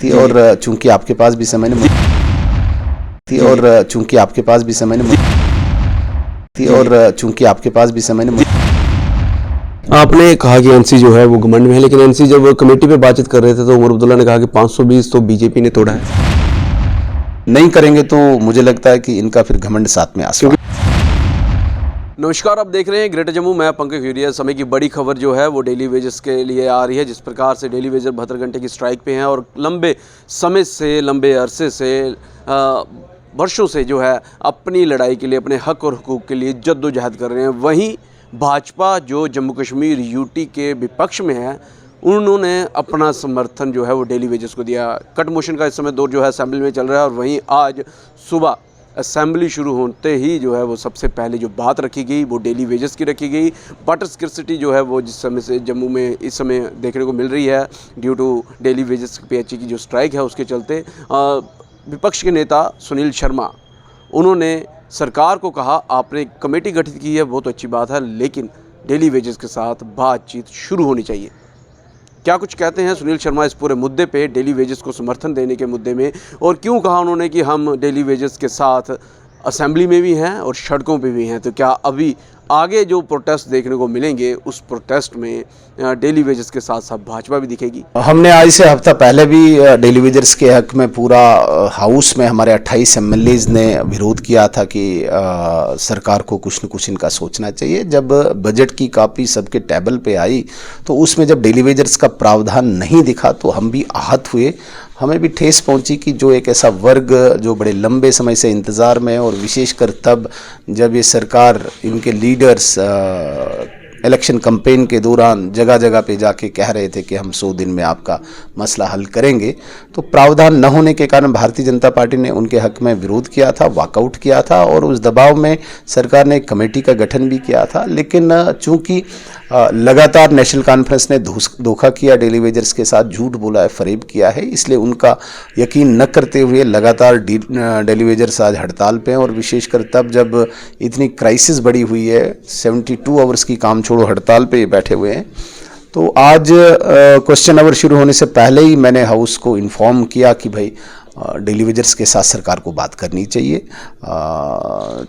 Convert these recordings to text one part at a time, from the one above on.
थी और चूंकि आपके पास भी समय नहीं थी और चूंकि आपके पास भी समय नहीं थी और चूंकि आपके पास भी समय नहीं। आपने कहा कि एनसी जो है वो घमंड में है, लेकिन एनसी जब कमेटी पे बातचीत कर रहे थे तो उमर अब्दुल्ला ने कहा कि 520 तो बीजेपी ने तोड़ा है। नहीं करेंगे तो मुझे लगता है कि इनका फिर घमंड साथ में आसमान। नमस्कार, आप देख रहे हैं ग्रेटर जम्मू। मैं पंकज यूरिया। समय की बड़ी खबर जो है वो डेली वेजेस के लिए आ रही है। जिस प्रकार से डेली वेजर 72 घंटे की स्ट्राइक पे हैं और लंबे समय से, लंबे अरसे से, वर्षों से जो है अपनी लड़ाई के लिए, अपने हक और हुकूक के लिए जद्दोजहद कर रहे हैं। वहीं भाजपा जो जम्मू कश्मीर यूटी के विपक्ष में है, उन्होंने अपना समर्थन जो है वो डेली वेजेस को दिया। कट मोशन का इस समय दौर जो है असेंबली में चल रहा है और वहीं आज सुबह असेंबली शुरू होते ही जो है वो सबसे पहले जो बात रखी गई वो डेली वेजेस की रखी गई। वाटर स्कैर्सिटी जो है वो जिस समय से जम्मू में इस समय देखने को मिल रही है due to daily wages PHE की जो स्ट्राइक है उसके चलते, विपक्ष के नेता सुनील शर्मा उन्होंने सरकार को कहा आपने कमेटी गठित की है बहुत अच्छी बात है, लेकिन डेली वेजेस के साथ बातचीत शुरू होनी चाहिए। क्या कुछ कहते हैं सुनील शर्मा इस पूरे मुद्दे पे, डेली वेजेस को समर्थन देने के मुद्दे में, और क्यों कहा उन्होंने कि हम डेली वेजेस के साथ असेंबली में भी हैं और सड़कों पे भी हैं। तो क्या अभी आगे जो प्रोटेस्ट देखने को मिलेंगे उस प्रोटेस्ट में डेली वेजेस के साथ साथ भाजपा भी दिखेगी? हमने आज से हफ्ता पहले भी डेली वेजर्स के हक में पूरा हाउस में हमारे 28 MLAs ने विरोध किया था कि सरकार को कुछ न कुछ इनका सोचना चाहिए। जब बजट की कॉपी सबके टेबल पे आई तो उसमें जब डेली वेजर्स का प्रावधान नहीं दिखा तो हम भी आहत हुए। हमें भी ठेस पहुंची कि जो एक ऐसा वर्ग जो बड़े लंबे समय से इंतज़ार में है, और विशेषकर तब जब ये सरकार, इनके लीडर्स इलेक्शन कैंपेन के दौरान जगह जगह पे जाके कह रहे थे कि हम 100 दिन में आपका मसला हल करेंगे, तो प्रावधान न होने के कारण भारतीय जनता पार्टी ने उनके हक में विरोध किया था, वॉकआउट किया था और उस दबाव में सरकार ने एक कमेटी का गठन भी किया था। लेकिन चूंकि लगातार नेशनल कॉन्फ्रेंस ने धोखा किया, डेली वेजर्स के साथ झूठ बोला है, फरेब किया है, इसलिए उनका यकीन न करते हुए लगातार डेली वेजर्स आज हड़ताल पे हैं। और विशेषकर तब जब इतनी क्राइसिस बड़ी हुई है, 72 आवर्स की काम छोड़ो हड़ताल पे बैठे हुए हैं। तो आज क्वेश्चन आवर शुरू होने से पहले ही मैंने हाउस को इन्फॉर्म किया कि भाई डेली वेजर्स के साथ सरकार को बात करनी चाहिए।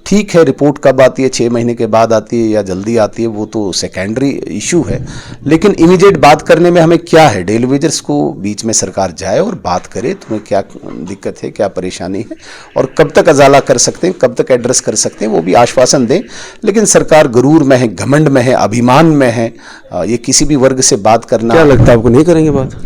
ठीक है, रिपोर्ट कब आती है, 6 महीने के बाद आती है या जल्दी आती है, वो तो सेकेंडरी इशू है, लेकिन इमीडिएट बात करने में हमें क्या है, डेली वेजर्स को बीच में सरकार जाए और बात करे, तुम्हें क्या दिक्कत है, क्या परेशानी है और कब तक अजाला कर सकते हैं, कब तक एड्रेस कर सकते हैं, वो भी आश्वासन दें। लेकिन सरकार गुरूर में है, घमंड में है, अभिमान में है। ये किसी भी वर्ग से बात करना, क्या लगता है आपको नहीं करेंगे बात?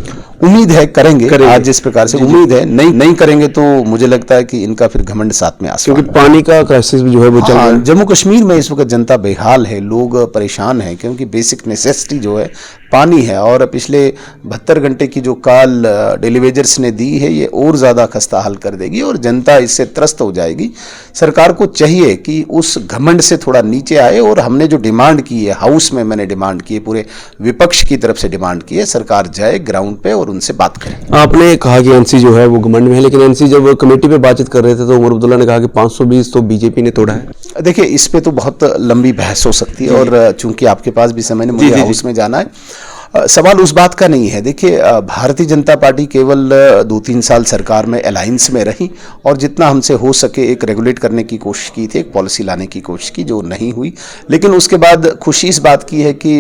उम्मीद है करेंगे। आज जिस प्रकार से उम्मीद है, नहीं करेंगे तो मुझे लगता है कि इनका फिर घमंड साथ में आसमान। क्योंकि पानी का क्राइसिस जो है वो चल रहा है। जम्मू कश्मीर में इस वक्त जनता बेहाल है, लोग परेशान हैं क्योंकि बेसिक नेसेसिटी जो है पानी है। और पिछले 72 घंटे की जो काल डेली वेजर्स ने दी है ये और ज़्यादा खस्ता हाल कर देगी और जनता इससे त्रस्त हो जाएगी। सरकार को चाहिए कि उस घमंड से थोड़ा नीचे आए और हमने जो डिमांड की है, हाउस में मैंने डिमांड की है, पूरे विपक्ष की तरफ से डिमांड की है, सरकार जाए ग्राउंड पे और उनसे बात करें। आपने कहा कि एनसी जो है वो घमंड में है, लेकिन एनसी जब कमेटी पे बातचीत कर रहे थे तो उमर अब्दुल्ला ने कहा कि 520 तो बीजेपी ने तोड़ा है। देखिए, इस पे तो बहुत लंबी बहस हो सकती है और चूंकि आपके पास भी समय नहीं, मुझे हाउस में जाना है। सवाल उस बात का नहीं है। देखिए, भारतीय जनता पार्टी केवल 2-3 साल सरकार में अलायंस में रही और जितना हमसे हो सके एक रेगुलेट करने की कोशिश की थी, एक पॉलिसी लाने की कोशिश की, जो नहीं हुई। लेकिन उसके बाद खुशी इस बात की है कि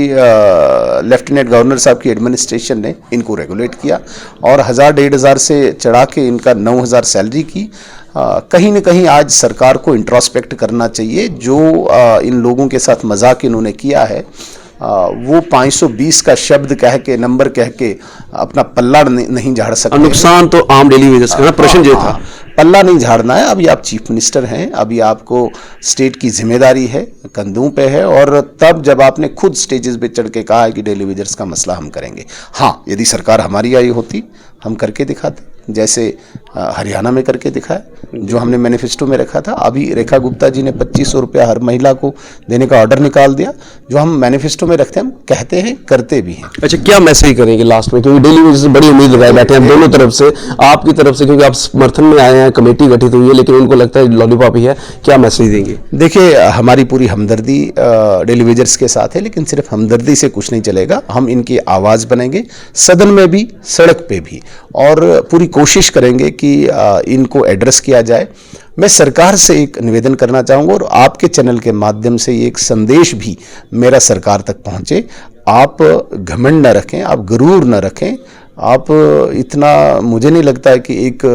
लेफ्टिनेंट गवर्नर साहब की एडमिनिस्ट्रेशन ने इनको रेगुलेट किया और 1000-1500 से चढ़ा के इनका 9000 सैलरी की। कहीं न कहीं आज सरकार को इंट्रोस्पेक्ट करना चाहिए। जो इन लोगों के साथ मजाक इन्होंने किया है, वो 520 का शब्द कह के, नंबर कह के अपना पल्ला नहीं झाड़ सकते। नुकसान तो आम डेली वेजर्स का, प्रश्न ये था, पल्ला नहीं झाड़ना है। अभी आप चीफ मिनिस्टर हैं, अभी आपको स्टेट की जिम्मेदारी है, कंधों पे है। और तब जब आपने खुद स्टेजेस पे चढ़ के कहा है कि डेली वेजर्स का मसला हम करेंगे, हाँ, यदि सरकार हमारी आई होती हम करके दिखाते, जैसे हरियाणा में करके दिखाया, जो हमने मैनिफेस्टो में रखा था। अभी रेखा गुप्ता जी ने 2500 रुपया हर महिला को देने का ऑर्डर निकाल दिया, जो हम मैनिफेस्टो में रखते हैं, हम कहते हैं, करते भी हैं। अच्छा, क्या मैसेज करेंगे लास्ट में, क्योंकि डेली वेजर्स बड़ी उम्मीद लगाए बैठे हैं दोनों तरफ से, आपकी तरफ से, क्योंकि आप समर्थन में आए हैं, कमेटी गठित हुई है, लेकिन उनको लगता है लॉलीपॉप ही है, क्या मैसेज देंगे? देखिए, हमारी पूरी हमदर्दी डेली वेजर्स के साथ है, लेकिन सिर्फ हमदर्दी से कुछ नहीं चलेगा। हम इनकी आवाज़ बनेंगे, सदन में भी, सड़क पे भी, और पूरी कोशिश करेंगे कि इनको एड्रेस किया जाए। मैं सरकार से एक निवेदन करना चाहूँगा और आपके चैनल के माध्यम से एक संदेश भी मेरा सरकार तक पहुँचे, आप घमंड न रखें, आप गरूर न रखें, आप इतना, मुझे नहीं लगता है कि एक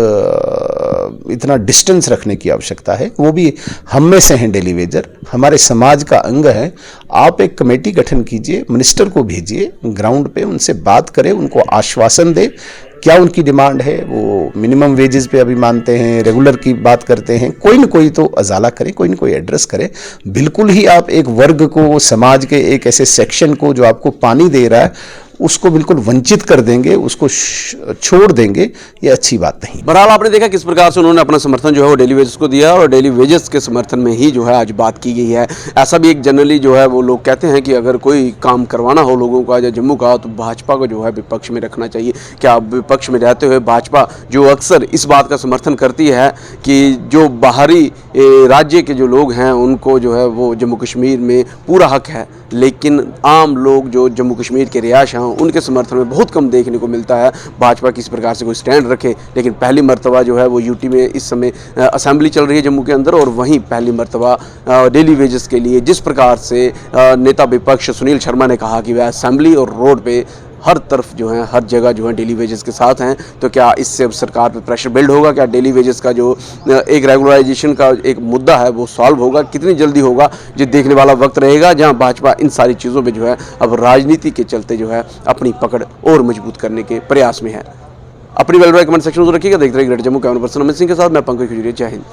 इतना डिस्टेंस रखने की आवश्यकता है। वो भी हम में से हैं डेली वेजर, हमारे समाज का अंग है। आप एक कमेटी गठन कीजिए, मिनिस्टर को भेजिए ग्राउंड पे, उनसे बात करें, उनको आश्वासन दें क्या उनकी डिमांड है। वो मिनिमम वेजेस पे अभी मानते हैं, रेगुलर की बात करते हैं, कोई न कोई तो अजाला करें, कोई न कोई एड्रेस करें। बिल्कुल ही आप एक वर्ग को, समाज के एक ऐसे सेक्शन को जो आपको पानी दे रहा है, उसको बिल्कुल वंचित कर देंगे, उसको छोड़ देंगे, ये अच्छी बात नहीं। बहरहाल आपने देखा किस प्रकार से उन्होंने अपना समर्थन जो है वो डेली वेजेस को दिया और डेली वेजेस के समर्थन में ही जो है आज बात की गई है। ऐसा भी एक जनरली जो है वो लोग कहते हैं कि अगर कोई काम करवाना हो लोगों का या जम्मू का, तो भाजपा को जो है विपक्ष में रखना चाहिए। क्या विपक्ष में रहते हुए भाजपा जो अक्सर इस बात का समर्थन करती है कि जो बाहरी राज्य के जो लोग हैं उनको जो है वो जम्मू कश्मीर में पूरा हक है, लेकिन आम लोग जो जम्मू कश्मीर के रिहायश हैं उनके समर्थन में बहुत कम देखने को मिलता है भाजपा किस प्रकार से कोई स्टैंड रखे। लेकिन पहली मर्तबा जो है वो यूटी में इस समय असेंबली चल रही है जम्मू के अंदर, और वहीं पहली मर्तबा डेली वेजेस के लिए जिस प्रकार से नेता विपक्ष सुनील शर्मा ने कहा कि वह असेंबली और रोड पे हर तरफ जो है, हर जगह जो है डेली वेजेस के साथ हैं, तो क्या इससे अब सरकार पे प्रेशर बिल्ड होगा? क्या डेली वेजेस का जो एक रेगुलराइजेशन का एक मुद्दा है वो सॉल्व होगा? कितनी जल्दी होगा, ये देखने वाला वक्त रहेगा, जहां भाजपा इन सारी चीज़ों में जो है अब राजनीति के चलते जो है अपनी पकड़ और मजबूत करने के प्रयास में है। अपनी वेल कमेंट सेक्शन में रखिएगा। देखते रहिए great Jammu, camera person Amit Singh के साथ मैं पंकज खजूरिया। जय हिंद।